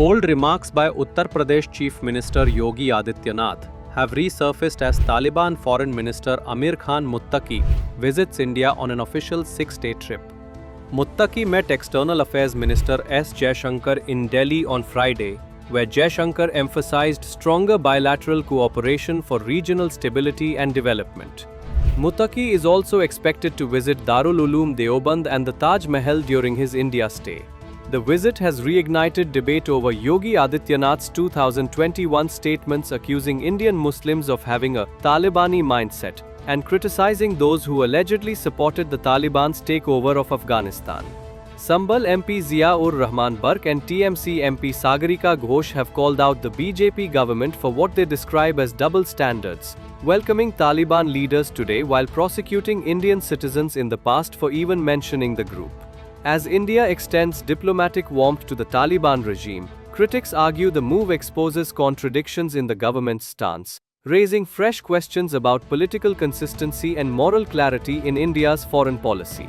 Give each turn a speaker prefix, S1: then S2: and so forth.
S1: Old remarks by Uttar Pradesh Chief Minister Yogi Adityanath have resurfaced as Taliban Foreign Minister Amir Khan Muttaqi visits India on an official 6-day trip. Muttaqi met External Affairs Minister S. Jaishankar in Delhi on Friday, where Jaishankar emphasized stronger bilateral cooperation for regional stability and development. Muttaqi is also expected to visit Darul Uloom Deoband and the Taj Mahal during his India stay. The visit has reignited debate over Yogi Adityanath's 2021 statements accusing Indian Muslims of having a Talibani mindset and criticizing those who allegedly supported the Taliban's takeover of Afghanistan. Sambal MP Zia-ur-Rahman Barq and TMC MP Sagarika Ghosh have called out the BJP government for what they describe as double standards, welcoming Taliban leaders today while prosecuting Indian citizens in the past for even mentioning the group. As India extends diplomatic warmth to the Taliban regime, critics argue the move exposes contradictions in the government's stance, raising fresh questions about political consistency and moral clarity in India's foreign policy.